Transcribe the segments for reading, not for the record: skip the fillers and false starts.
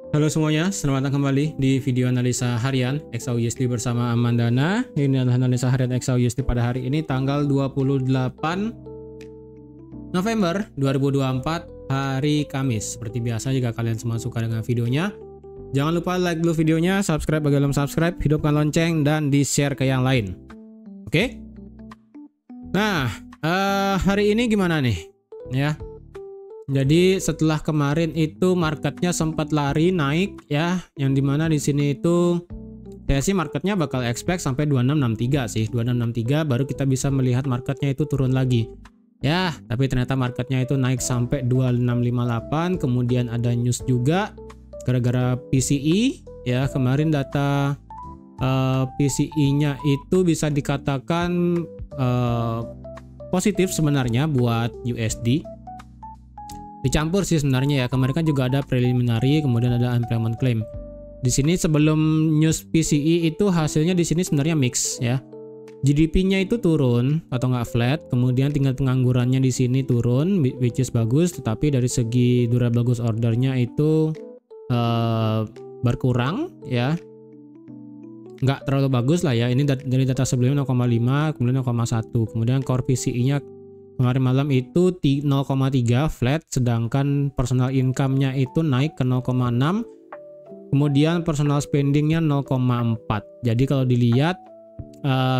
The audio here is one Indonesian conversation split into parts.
Halo semuanya, selamat datang kembali di video analisa harian XAUUSD bersama Amandana. Ini adalah analisa harian XAUUSD pada hari ini tanggal 28 November 2024 hari Kamis. Seperti biasa, jika kalian semua suka dengan videonya, jangan lupa like dulu videonya, subscribe bagi belum subscribe, hidupkan lonceng, dan di-share ke yang lain. Oke? Nah, hari ini gimana nih? Ya. Jadi setelah kemarin itu marketnya sempat lari naik ya, yang dimana di sini itu saya sih marketnya bakal expect sampai 2663 sih, 2663 baru kita bisa melihat marketnya itu turun lagi. Ya, tapi ternyata marketnya itu naik sampai 2658, kemudian ada news juga gara-gara PCE ya, kemarin data PCE-nya itu bisa dikatakan positif sebenarnya buat USD. Dicampur sih sebenarnya ya, kemarin kan juga ada preliminary, kemudian ada unemployment claim. Di sini sebelum news PCE itu hasilnya di sini sebenarnya mix ya. GDP-nya itu turun atau nggak flat, kemudian tingkat penganggurannya di sini turun, which is bagus, tetapi dari segi durable goods order-nya itu berkurang ya. Nggak terlalu bagus lah ya. Ini dari data sebelumnya 0,5, kemudian 0,1, kemudian core PCE-nya kemarin malam itu 0,3 flat, sedangkan personal income-nya itu naik ke 0,6, kemudian personal spending-nya 0,4. Jadi kalau dilihat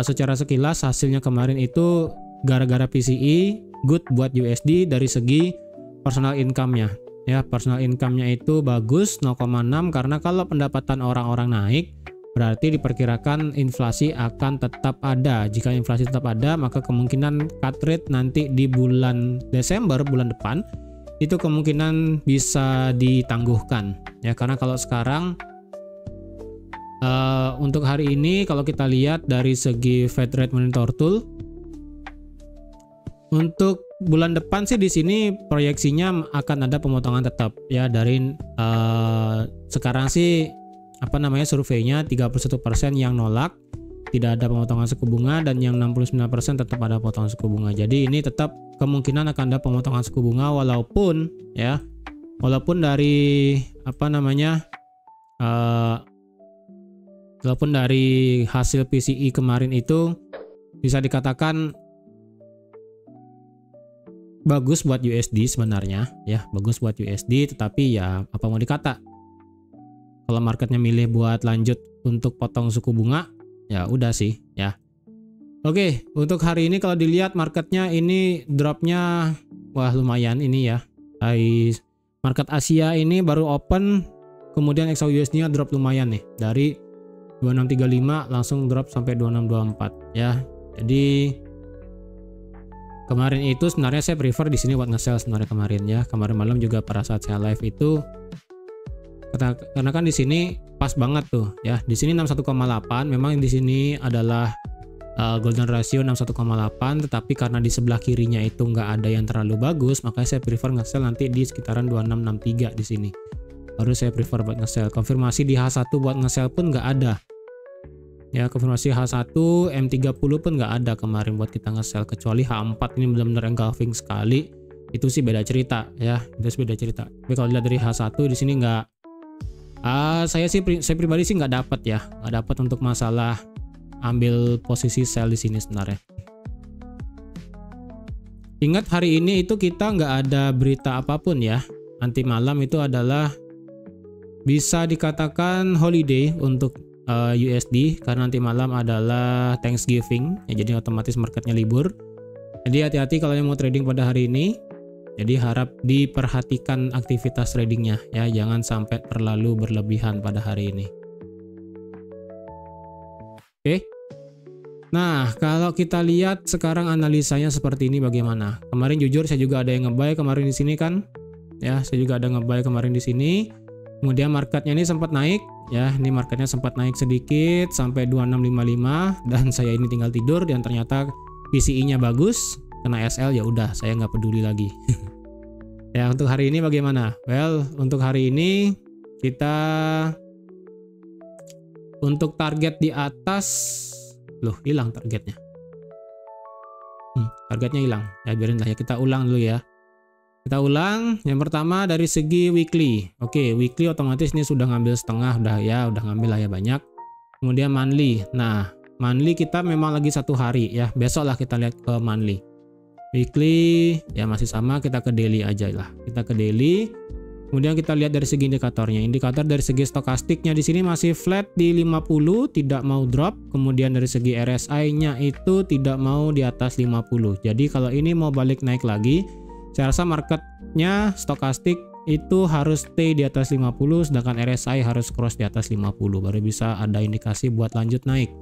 secara sekilas hasilnya kemarin itu gara-gara PCE good buat USD dari segi personal income-nya. Ya, personal income-nya itu bagus 0,6 karena kalau pendapatan orang-orang naik berarti diperkirakan inflasi akan tetap ada. Jika inflasi tetap ada, maka kemungkinan cut rate nanti di bulan Desember, bulan depan, itu kemungkinan bisa ditangguhkan. Ya, karena kalau sekarang untuk hari ini kalau kita lihat dari segi Fed Rate Monitor Tool, untuk bulan depan sih di sini proyeksinya akan ada pemotongan tetap ya, dari sekarang sih surveinya 31% yang nolak tidak ada pemotongan suku bunga, dan yang 69% tetap ada potongan suku bunga. Jadi ini tetap kemungkinan akan ada pemotongan suku bunga walaupun dari walaupun dari hasil PCE kemarin itu bisa dikatakan bagus buat USD sebenarnya ya, bagus buat USD, tetapi ya apa mau dikata, kalau marketnya milih buat lanjut untuk potong suku bunga, ya udah sih ya. Oke, untuk hari ini kalau dilihat marketnya ini dropnya wah lumayan ini ya. Market Asia ini baru open, kemudian XAUUSD-nya drop lumayan nih, dari 2635 langsung drop sampai 2624 ya. Jadi kemarin itu sebenarnya saya prefer di sini buat nge-sell sebenarnya kemarin ya. Kemarin malam juga pada saat saya live itu, karena kan di sini pas banget tuh ya, di sini 61,8, memang di sini adalah golden ratio 61,8, tetapi karena di sebelah kirinya itu nggak ada yang terlalu bagus, makanya saya prefer nge-sell nanti di sekitaran 2663 di sini. Baru saya prefer buat nge-sell. Konfirmasi di H1 buat nge-sell pun nggak ada. Ya, konfirmasi H1, M30 pun nggak ada kemarin buat kita nge-sell, kecuali H4 ini benar-benar engulfing sekali. Itu sih beda cerita ya, itu beda cerita. Tapi kalau dilihat dari H1 di sini nggak, saya pribadi sih nggak dapat untuk masalah ambil posisi sell di sini sebenarnya. Ingat hari ini itu kita nggak ada berita apapun ya. Nanti malam itu adalah bisa dikatakan holiday untuk USD, karena nanti malam adalah Thanksgiving ya, jadi otomatis marketnya libur. Jadi hati-hati kalau yang mau trading pada hari ini. Jadi harap diperhatikan aktivitas tradingnya ya, jangan sampai terlalu berlebihan pada hari ini. Oke. Nah, kalau kita lihat sekarang analisanya seperti ini bagaimana? Kemarin jujur saya juga ada yang nge-buy kemarin di sini kan. Ya, saya juga ada nge-buy kemarin di sini. Kemudian marketnya ini sempat naik ya, ini marketnya sempat naik sedikit sampai 2655, dan saya ini tinggal tidur, dan ternyata PCE-nya bagus, kena SL, ya udah saya nggak peduli lagi. Ya, untuk hari ini bagaimana? Well, untuk hari ini kita untuk target di atas, loh hilang targetnya. Targetnya hilang. Ya biarin lah ya, kita ulang dulu ya. Kita ulang. Yang pertama dari segi weekly. Oke, weekly otomatis ini sudah ngambil setengah, udah ngambil lah ya banyak. Kemudian monthly. Nah, monthly kita memang lagi 1 hari ya. Besok lah kita lihat ke monthly. Weekly ya masih sama, kita ke daily aja lah. Kita ke daily. Kemudian kita lihat dari segi indikatornya. Indikator dari segi stokastiknya di sini masih flat di 50, tidak mau drop. Kemudian dari segi RSI-nya itu tidak mau di atas 50. Jadi kalau ini mau balik naik lagi, saya rasa marketnya stokastik itu harus stay di atas 50, sedangkan RSI harus cross di atas 50 baru bisa ada indikasi buat lanjut naik.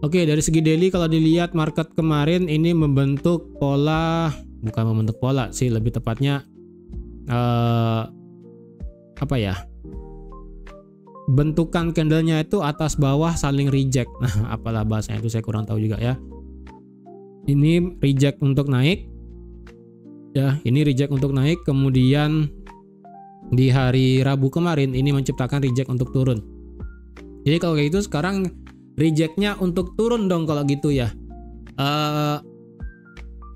Oke, dari segi daily kalau dilihat market kemarin ini membentuk pola, bukan membentuk pola sih, lebih tepatnya apa ya, bentukan candlenya itu atas bawah saling reject. Nah, apalah bahasanya itu saya kurang tahu juga ya. Ini reject untuk naik ya, ini reject untuk naik. Kemudian di hari Rabu kemarin ini menciptakan reject untuk turun. Jadi kalau kayak gitu sekarang rejectnya untuk turun dong kalau gitu ya.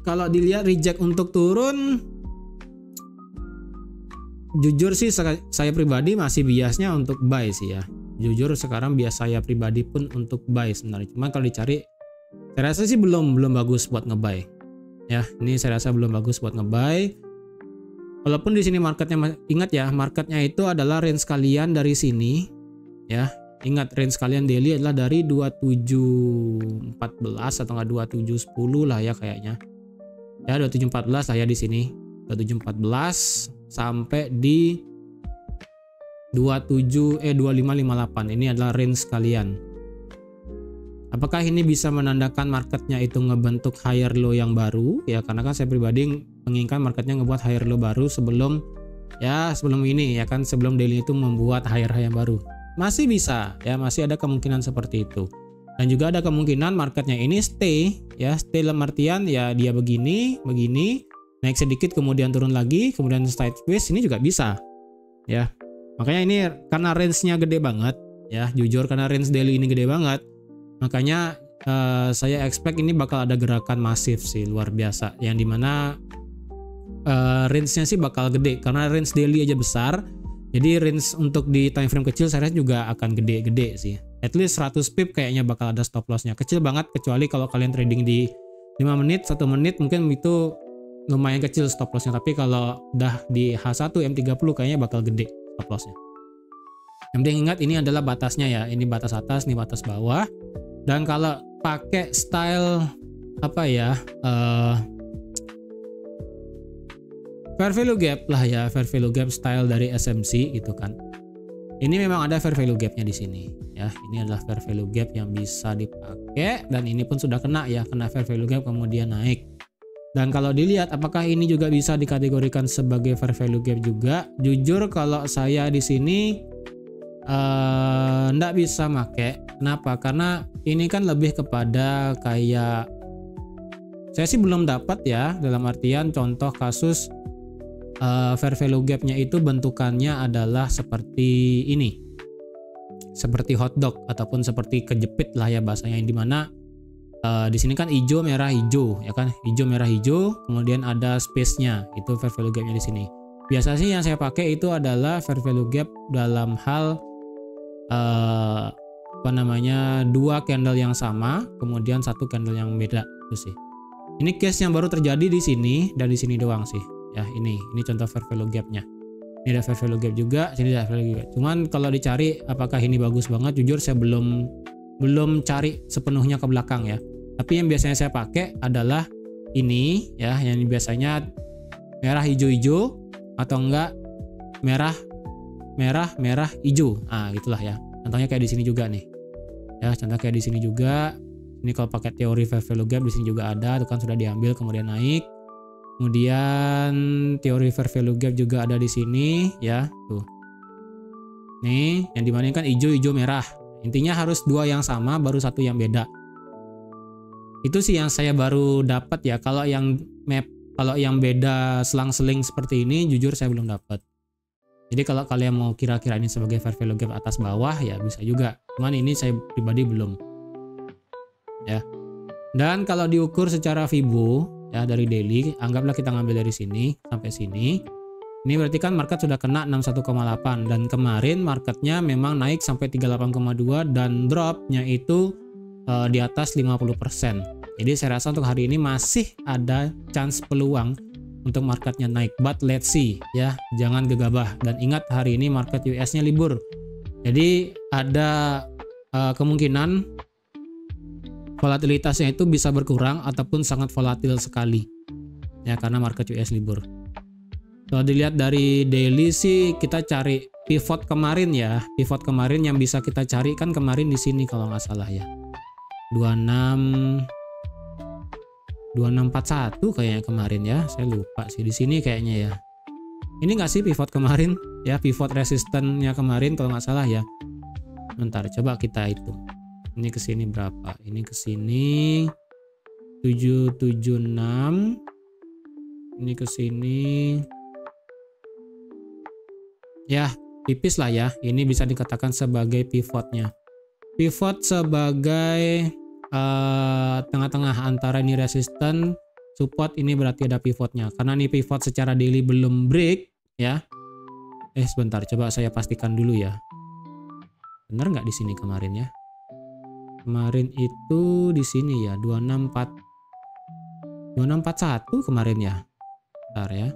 Kalau dilihat reject untuk turun, jujur sih saya pribadi masih biasnya untuk buy sih ya. Jujur sekarang bias saya pribadi pun untuk buy sebenarnya. Cuman kalau dicari, saya rasa sih belum bagus buat ngebuy. Ya, ini saya rasa belum bagus buat ngebuy. Walaupun di sini marketnya, ingat ya, marketnya itu adalah range kalian dari sini. Ya, ingat range kalian daily adalah dari 2714 atau enggak 2710 lah ya kayaknya. Ya, 2714 lah ya di sini. 2714 sampai di 2558. Ini adalah range kalian. Apakah ini bisa menandakan marketnya itu ngebentuk higher low yang baru? Ya, karena kan saya pribadi menginginkan marketnya ngebuat higher low baru sebelum ini ya kan, sebelum daily itu membuat higher high yang baru. Masih bisa ya, masih ada kemungkinan seperti itu. Dan juga ada kemungkinan marketnya ini stay dalam artian ya dia begini, naik sedikit kemudian turun lagi, kemudian sideways, ini juga bisa ya. Makanya ini karena range-nya gede banget ya, jujur karena range daily ini gede banget, makanya saya expect ini bakal ada gerakan masif sih, luar biasa, yang dimana range-nya sih bakal gede karena range daily aja besar. Jadi range untuk di time frame kecil saya rasa juga akan gede-gede sih. At least 100 pip kayaknya bakal ada stop loss-nya. Kecil banget, kecuali kalau kalian trading di 5 menit, 1 menit mungkin itu lumayan kecil stop loss-nya. Tapi kalau udah di H1 M30 kayaknya bakal gede stop loss-nya. Yang penting ingat ini adalah batasnya ya. Ini batas atas, ini batas bawah. Dan kalau pakai style apa ya, fair value gap lah ya, fair value gap style dari SMC gitu kan. Ini memang ada fair value gap-nya di sini ya. Ini adalah fair value gap yang bisa dipakai, dan ini pun sudah kena ya, kena fair value gap kemudian naik. Dan kalau dilihat apakah ini juga bisa dikategorikan sebagai fair value gap juga? Jujur kalau saya di sini nggak bisa make. Kenapa? Karena ini kan lebih kepada kayak, saya sih belum dapat ya, dalam artian contoh kasus fair value gap-nya itu bentukannya adalah seperti ini, seperti hotdog ataupun seperti kejepit lah ya bahasanya, yang dimana di sini kan hijau merah hijau ya kan, hijau merah hijau, kemudian ada space-nya, itu fair value gap-nya di sini. Biasa sih yang saya pakai itu adalah fair value gap dalam hal apa namanya, 2 candle yang sama kemudian 1 candle yang beda, itu sih. Ini case yang baru terjadi di sini dan di sini doang sih. Ya, ini contoh fair value gap-nya. Ini ada fair value gap juga, sini ada fair value gap. Cuman kalau dicari apakah ini bagus banget, jujur saya belum cari sepenuhnya ke belakang ya. Tapi yang biasanya saya pakai adalah ini ya, yang biasanya merah hijau-hijau atau enggak merah hijau. Ah, gitulah ya. Contohnya kayak di sini juga nih. Ya, contoh kayak di sini juga. Ini kalau pakai teori fair value gap di sini juga ada, itu kan sudah diambil kemudian naik. Kemudian teori fair value gap juga ada di sini ya, tuh. Nih, yang dimana kan hijau merah. Intinya harus 2 yang sama baru 1 yang beda. Itu sih yang saya baru dapat ya. Kalau yang beda selang-seling seperti ini, jujur saya belum dapat. Jadi kalau kalian mau kira-kira ini sebagai fair value gap atas bawah ya bisa juga. Cuman ini saya pribadi belum. Ya. Dan kalau diukur secara Fibo ya, dari daily. Anggaplah kita ngambil dari sini sampai sini. Ini berarti kan market sudah kena 61,8 dan kemarin marketnya memang naik sampai 38,2 dan dropnya itu di atas 50%. Jadi saya rasa untuk hari ini masih ada chance peluang untuk marketnya naik, but let's see ya, jangan gegabah. Dan ingat hari ini market US-nya libur, jadi ada kemungkinan volatilitasnya itu bisa berkurang ataupun sangat volatil sekali ya, karena market US libur. Kalau dilihat dari daily sih, kita cari pivot kemarin ya, pivot kemarin yang bisa kita cari kan kemarin di sini kalau nggak salah ya, 2641 kayaknya kemarin ya, saya lupa sih, di sini kayaknya ya. Ini nggak sih pivot kemarin ya, pivot resistennya kemarin kalau nggak salah ya. Bentar, coba kita hitung. Ini ke sini berapa? Ini ke sini 776. Ini ke sini ya, tipis lah ya. Ini bisa dikatakan sebagai pivotnya. Pivot sebagai tengah-tengah antara ini resisten, support, ini berarti ada pivotnya. Karena ini pivot secara daily belum break ya. Sebentar, coba saya pastikan dulu ya. Benar nggak di sini kemarin ya? Kemarin itu di sini ya, 2641 kemarin ya. Bentar ya.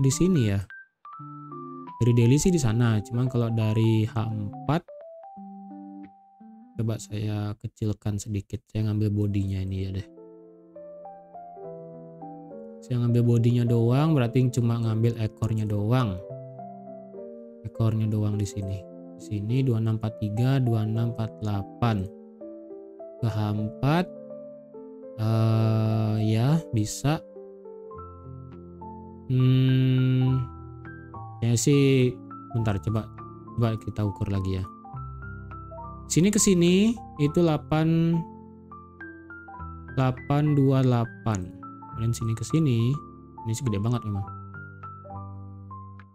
Di sini ya. Dari daily sih di sana, cuman kalau dari H4 coba saya kecilkan sedikit. Saya ngambil bodinya ini ya deh. Saya ngambil bodinya doang, berarti cuma ngambil ekornya doang. Ekornya doang di sini. Di sini 2643, 2648. Ke H4 ya bisa. Ya sih, bentar, coba kita ukur lagi ya. Sini ke sini itu 828. Kemudian sini ke sini, ini sih gede banget memang.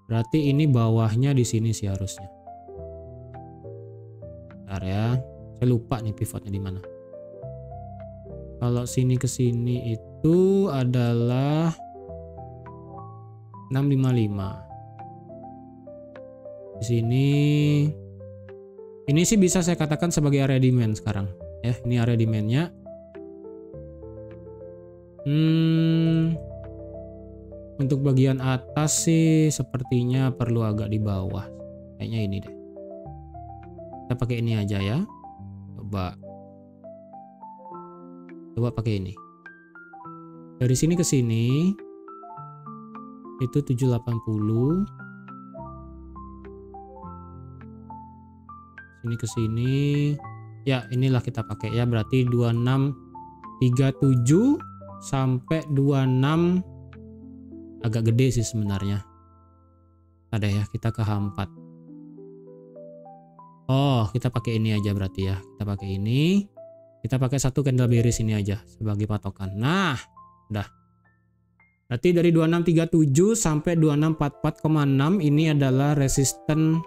Berarti ini bawahnya di sini sih harusnya. Bentar ya, saya lupa nih pivotnya di mana. Kalau sini ke sini itu adalah 655. Di sini ini sih bisa saya katakan sebagai area demand sekarang ya. Ini area demandnya. Untuk bagian atas sih sepertinya perlu agak di bawah. Kayaknya ini deh. Kita pakai ini aja ya. Coba pakai ini. Dari sini ke sini itu 780. Sini ke sini ya, inilah kita pakai ya, berarti 2637 sampai 26 agak gede sih sebenarnya. Ada ya, kita ke H4. Oh, kita pakai ini aja berarti ya. Kita pakai ini. Kita pakai satu candle bearish ini aja sebagai patokan. Nah, udah. Berarti dari 2637 sampai 2644,6 ini adalah resisten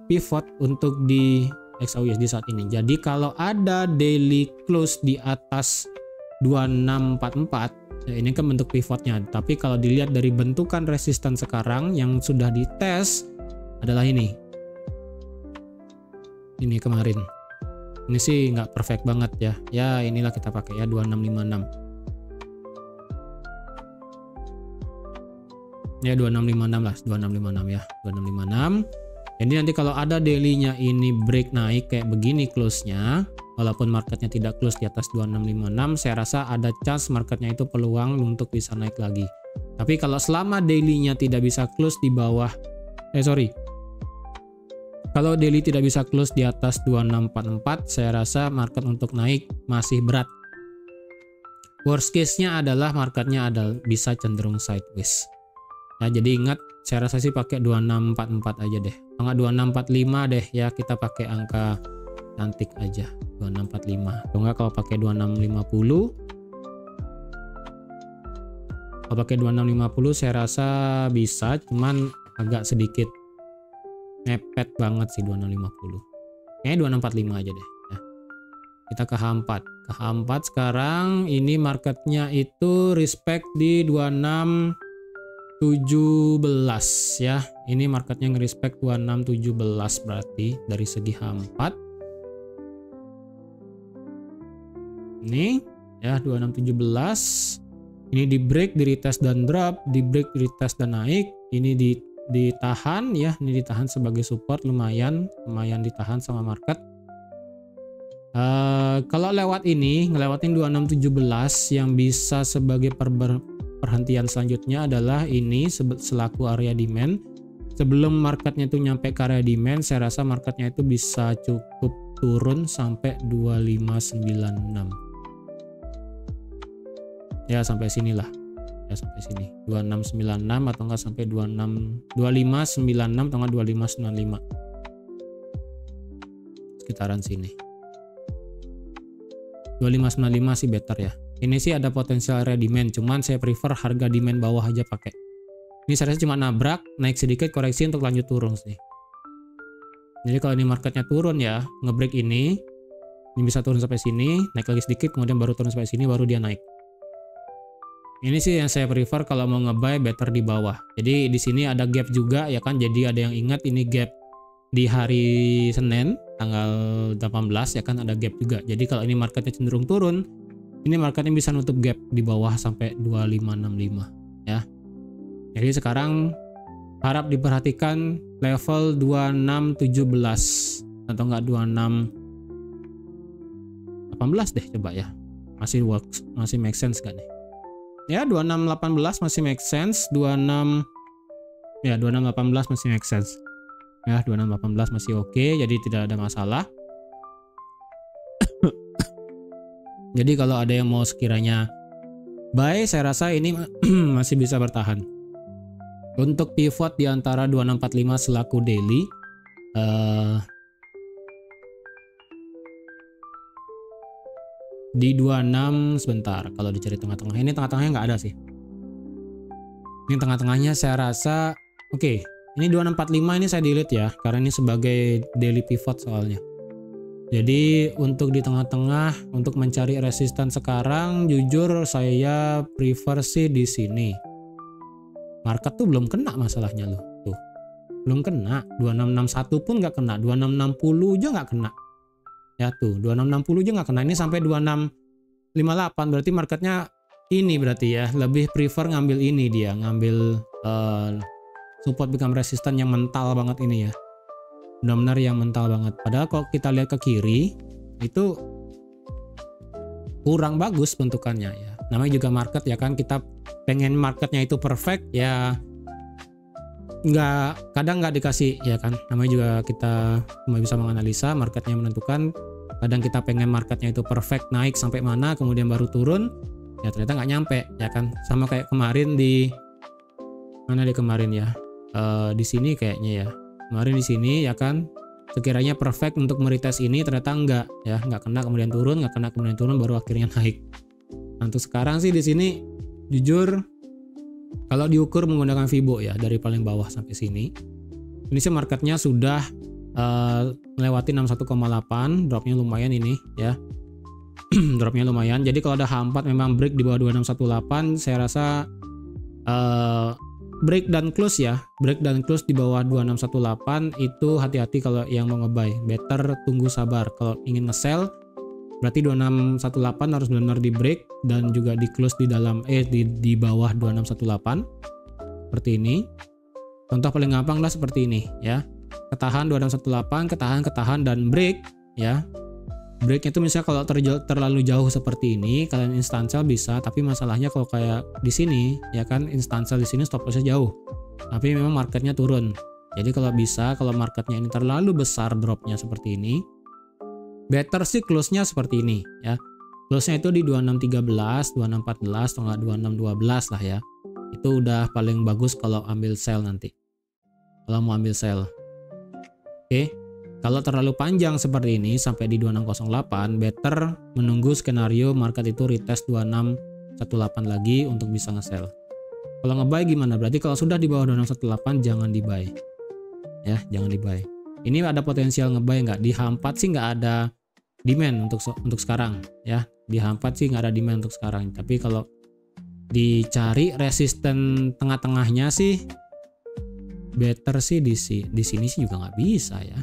pivot untuk di XAUSD saat ini. Jadi kalau ada daily close di atas 2644, ya ini kan bentuk pivotnya. Tapi kalau dilihat dari bentukan resisten sekarang yang sudah dites adalah ini. Ini kemarin. Ini sih nggak perfect banget ya. Ya inilah kita pakai ya, 2656. Ya 2656 lah, 2656 ya, 2656. Jadi nanti kalau ada daily-nya ini break naik kayak begini close-nya, walaupun marketnya tidak close di atas 2656, saya rasa ada chance marketnya itu peluang untuk bisa naik lagi. Tapi kalau selama daily-nya tidak bisa close di bawah, kalau daily tidak bisa close di atas 2644, saya rasa market untuk naik masih berat. Worst case-nya adalah marketnya bisa cenderung sideways. Nah, jadi ingat, saya rasa sih pakai 2644 aja deh. Enggak 2645 deh ya, kita pakai angka cantik aja, 2645. Atau enggak kalau pakai 2650. Kalau pakai 2650 saya rasa bisa, cuman agak sedikit mepet banget sih 2650. Kayaknya 2645 aja deh ya. Kita ke H4. Ke H4 sekarang ini marketnya itu respect di 2617 ya. Ini marketnya nge-respect 2617 berarti dari segi H4. Ini ya 2617. Ini di break, di retest dan drop, di break, di retest dan naik. Ini ditahan ya, ini ditahan sebagai support, lumayan ditahan sama market. Kalau lewat ini ngelewatin 2617 yang bisa sebagai perhentian selanjutnya adalah ini selaku area demand. Sebelum marketnya itu nyampe ke area demand, saya rasa marketnya itu bisa cukup turun sampai 2596 ya, sampai sinilah ya, sampai sini 2696 atau enggak sampai 2596 atau enggak 2595 sekitaran sini. 2595 sih better ya. Ini sih ada potensial area demand, cuman saya prefer harga demand bawah aja pakai. Ini saya cuma nabrak, naik sedikit, koreksi untuk lanjut turun sih. Jadi kalau ini marketnya turun ya, ngebreak ini bisa turun sampai sini, naik lagi sedikit, kemudian baru turun sampai sini, baru dia naik. Ini sih yang saya prefer kalau mau ngebuy better di bawah. Jadi di sini ada gap juga ya kan. Jadi ada yang ingat ini gap di hari Senin tanggal 18 ya kan, ada gap juga. Jadi kalau ini marketnya cenderung turun, ini marketnya bisa nutup gap di bawah sampai 2565 ya. Jadi sekarang harap diperhatikan level 2617 atau enggak 2618 deh coba ya. Masih works, masih make sense gak nih? Ya 2618 masih make sense, 2618 masih make sense. Ya 2618 masih oke, jadi tidak ada masalah. Jadi kalau ada yang mau sekiranya buy, saya rasa ini masih bisa bertahan. Untuk pivot di antara 2645 selaku daily, di 26 sebentar, kalau dicari tengah-tengah, ini tengah-tengahnya nggak ada sih. Ini tengah-tengahnya saya rasa oke. Ini 2645 ini saya delete ya, karena ini sebagai daily pivot soalnya. Jadi untuk di tengah-tengah untuk mencari resisten sekarang, jujur saya prefer sih di sini. Market tuh belum kena masalahnya loh, tuh belum kena. 2661 pun nggak kena, 2660 aja nggak kena. Ya tuh 2660 aja nggak kena, ini sampai 2658, berarti marketnya ini berarti ya lebih prefer ngambil ini, dia ngambil support become resistance yang mental banget ini ya, benar-benar yang mental banget. Padahal kalau kita lihat ke kiri itu kurang bagus bentukannya ya, namanya juga market ya kan, kita pengen marketnya itu perfect ya, kadang nggak dikasih ya kan, namanya juga kita cuma bisa menganalisa, marketnya menentukan. Kadang kita pengen marketnya itu perfect, naik sampai mana kemudian baru turun, ya ternyata nggak nyampe ya kan. Sama kayak kemarin di mana, di kemarin ya, di sini kayaknya ya, kemarin di sini ya kan, sekiranya perfect untuk meretest ini ternyata enggak ya, nggak kena kemudian turun, nggak kena kemudian turun, baru akhirnya naik. Nah, untuk sekarang sih di sini jujur kalau diukur menggunakan Fibo ya, dari paling bawah sampai sini, ini sih marketnya sudah melewati 61,8, dropnya lumayan ini ya. Dropnya lumayan. Jadi kalau ada H4 memang break di bawah 2618, saya rasa break dan close ya, break dan close di bawah 2618 itu hati-hati kalau yang mau ngebuy, better tunggu sabar. Kalau ingin nge-sell berarti 2618 harus benar-benar di break dan juga di close di dalam di bawah 2618 seperti ini. Contoh paling gampang lah seperti ini ya, ketahan 2618, ketahan dan break ya. Breaknya itu misalnya kalau terlalu jauh seperti ini kalian instant sell bisa, tapi masalahnya kalau kayak di sini ya kan, instant sell di sini stop lossnya jauh, tapi memang marketnya turun. Jadi kalau bisa, kalau marketnya ini terlalu besar dropnya seperti ini, better sih close-nya seperti ini ya. Close-nya itu di 2613, 2614 atau enggak 2612 lah ya. Itu udah paling bagus kalau ambil sell nanti. Kalau mau ambil sell. Oke. Kalau terlalu panjang seperti ini sampai di 2608, better menunggu skenario market itu retest 2618 lagi untuk bisa nge-sell. Kalau nge-buy gimana? Berarti kalau sudah di bawah 2618 jangan di-buy. Ya, jangan di-buy. Ini ada potensial nge-buy nggak? Di H4 sih nggak ada demand untuk sekarang ya. Di H4 sih nggak ada demand untuk sekarang, tapi kalau dicari resisten tengah-tengahnya sih better sih di sini sih juga nggak bisa ya.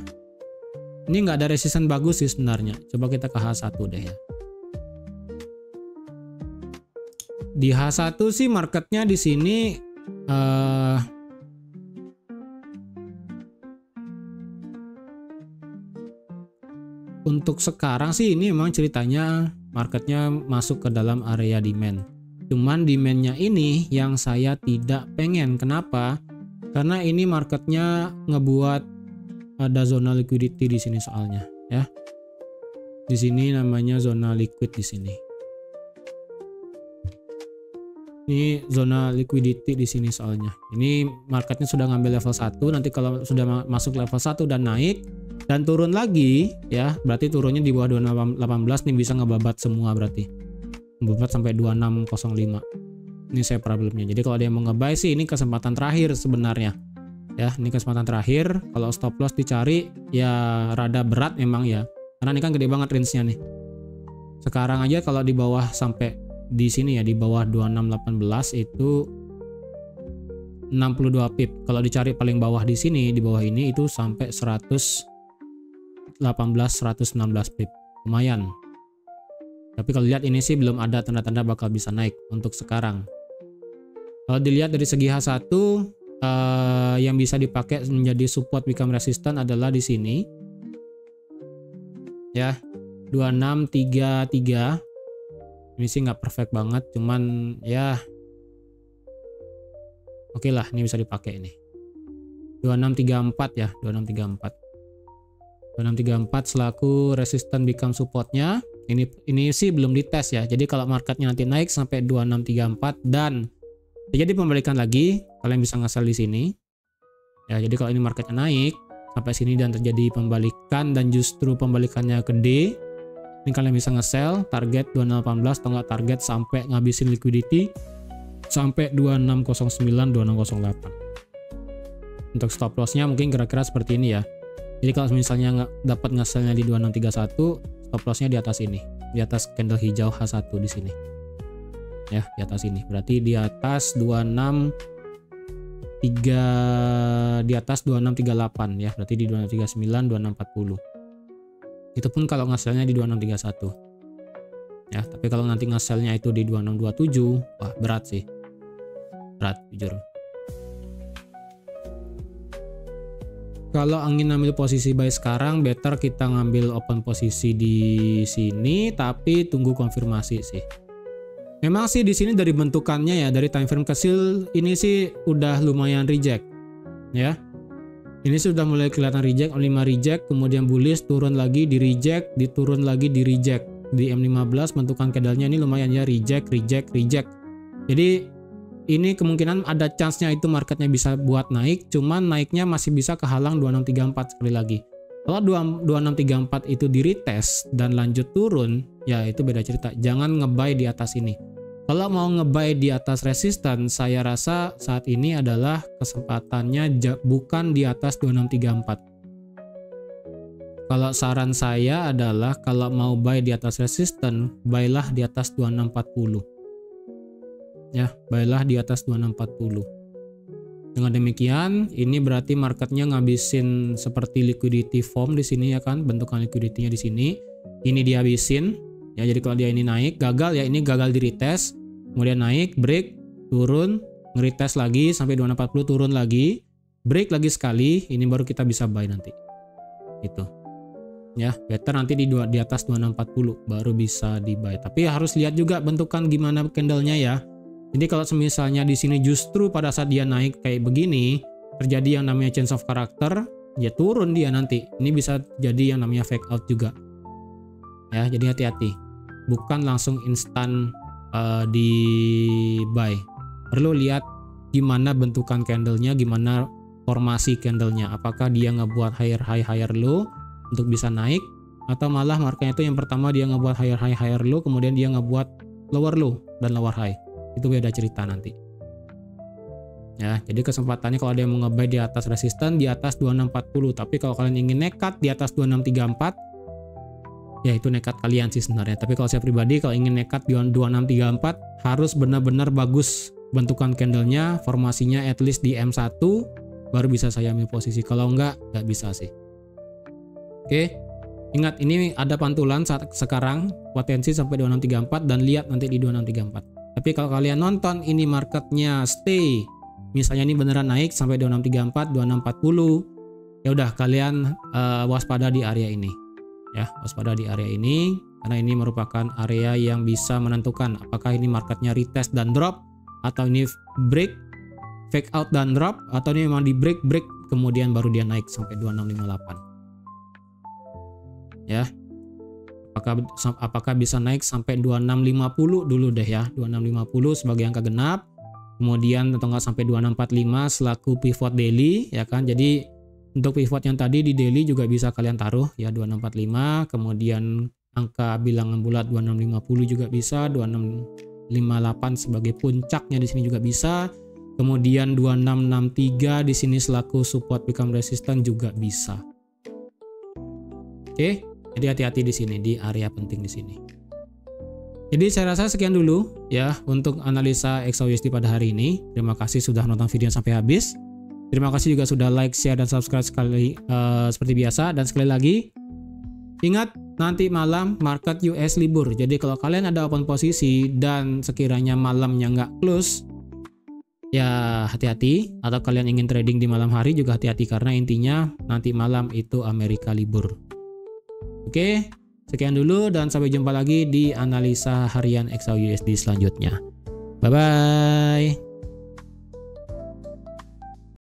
Ini nggak ada resisten bagus sih sebenarnya. Coba kita ke H1 deh ya. Di H1 sih marketnya di sini untuk sekarang sih ini memang ceritanya marketnya masuk ke dalam area demand. Cuman demandnya ini yang saya tidak pengen. Kenapa? Karena ini marketnya ngebuat ada zona liquidity di sini soalnya ya. Di sini namanya zona liquid di sini. Ini zona liquidity di sini soalnya. Ini marketnya sudah ngambil level 1, nanti kalau sudah masuk level 1 dan naik dan turun lagi ya, berarti turunnya di bawah 2618 nih bisa ngebabat semua berarti. Ngebabat sampai 2605. Ini saya problemnya. Jadi kalau ada yang mau nge-buy sih ini kesempatan terakhir sebenarnya. Ya, ini kesempatan terakhir. Kalau stop loss dicari ya rada berat memang ya. Karena ini kan gede banget range-nya nih. Sekarang aja kalau di bawah sampai di sini ya, di bawah 2618 itu 62 pip. Kalau dicari paling bawah di sini, di bawah ini itu sampai 116 pip. Lumayan. Tapi kalau lihat ini sih belum ada tanda-tanda bakal bisa naik untuk sekarang. Kalau dilihat dari segi H1 yang bisa dipakai menjadi support become resistant adalah di sini. Ya, 2633. Ini sih nggak perfect banget, cuman ya oke lah, ini bisa dipakai ini. 2634 ya, 2634. 2634 selaku resistant become supportnya. Ini sih belum dites ya. Jadi kalau marketnya nanti naik sampai 2634 dan terjadi pembalikan lagi, kalian bisa nge-sell di sini. Ya, jadi kalau ini marketnya naik sampai sini dan terjadi pembalikan dan justru pembalikannya gede, ini kalian bisa nge-sell target 2618 atau enggak target sampai ngabisin liquidity sampai 2609 2608. Untuk stop lossnya mungkin kira-kira seperti ini ya. Jadi kalau misalnya nggak dapat nge-sellnya di 2631, stop lossnya di atas ini, di atas candle hijau H1 di sini. Ya, di atas ini. Berarti di atas 2638 ya. Berarti di 2639 2640. Itu pun kalau nge-sell-nya di 2631. Ya, tapi kalau nanti nge-sell-nya itu di 2627, wah berat sih. Berat jujur. Kalau ingin ambil posisi buy sekarang, better kita ngambil open posisi di sini, tapi tunggu konfirmasi sih. Memang sih di sini dari bentukannya ya, dari time frame kecil ini sih udah lumayan reject, ya. Ini sudah mulai kelihatan reject, 5 reject, kemudian bullish, turun lagi, di reject, diturun lagi, di reject. Di M15 bentukan candlenya ini lumayan ya, reject, reject, reject. Jadi ini kemungkinan ada chance-nya itu marketnya bisa buat naik, cuman naiknya masih bisa kehalang 2634 sekali lagi. Kalau 2634 itu di retest dan lanjut turun, ya itu beda cerita. Jangan nge-buy di atas ini. Kalau mau nge-buy di atas resisten, saya rasa saat ini adalah kesempatannya bukan di atas 2634. Kalau saran saya adalah kalau mau buy di atas resisten, buy-lah di atas 2640. Ya, buy-lah di atas 2640. Dengan demikian, ini berarti marketnya ngabisin seperti liquidity form di sini ya kan, bentukan liquidity-nya di sini. Ini dihabisin. Ya, jadi kalau dia ini naik, gagal ya, ini gagal di retest, kemudian naik, break, turun, nge-retest lagi sampai 2640, turun lagi, break lagi sekali, ini baru kita bisa buy nanti. Gitu. Ya, better nanti di atas 2640 baru bisa di buy. Tapi harus lihat juga bentukan gimana candlenya ya. Jadi kalau misalnya di sini justru pada saat dia naik kayak begini, terjadi yang namanya change of character, ya turun dia nanti. Ini bisa jadi yang namanya fake out juga. Ya, jadi hati-hati. Bukan langsung instan di buy. Perlu lihat gimana bentukan candlenya, gimana formasi candlenya. Apakah dia ngebuat higher high higher low untuk bisa naik, atau malah marketnya itu yang pertama dia ngebuat higher high higher low, kemudian dia ngebuat lower low dan lower high. Itu beda cerita nanti. Ya, jadi kesempatannya kalau ada yang mau nge-buy di atas resisten di atas 2640, tapi kalau kalian ingin nekat di atas 2634, ya itu nekat kalian sih sebenarnya. Tapi kalau saya pribadi kalau ingin nekat di 2634 harus benar-benar bagus bentukan candlenya, formasinya at least di M1 baru bisa saya ambil posisi. Kalau enggak bisa sih. Oke. Ingat ini ada pantulan saat sekarang potensi sampai 2634 dan lihat nanti di 2634. Tapi kalau kalian nonton ini marketnya stay, misalnya ini beneran naik sampai 2634, 2640, ya udah kalian waspada di area ini. Ya, waspada di area ini karena ini merupakan area yang bisa menentukan apakah ini marketnya retest dan drop atau ini break, fake out dan drop, atau ini memang di break kemudian baru dia naik sampai 2658. Ya, apakah bisa naik sampai 2650 dulu deh ya, 2650 sebagai angka genap, kemudian atau enggak sampai 2645 selaku pivot daily ya kan. Jadi untuk pivot yang tadi di daily juga bisa kalian taruh ya 2645, kemudian angka bilangan bulat 2650 juga bisa, 2658 sebagai puncaknya di sini juga bisa, kemudian 2663 di sini selaku support become resistance juga bisa. Oke. Jadi hati-hati di sini, di area penting di sini. Jadi saya rasa sekian dulu ya untuk analisa XAUUSD pada hari ini. Terima kasih sudah nonton video sampai habis. Terima kasih juga sudah like, share, dan subscribe seperti biasa. Dan sekali lagi, ingat nanti malam market US libur. Jadi kalau kalian ada open posisi dan sekiranya malamnya nggak close, ya hati-hati. Atau kalian ingin trading di malam hari juga hati-hati karena intinya nanti malam itu Amerika libur. Oke, sekian dulu dan sampai jumpa lagi di analisa harian XAUUSD selanjutnya. Bye-bye.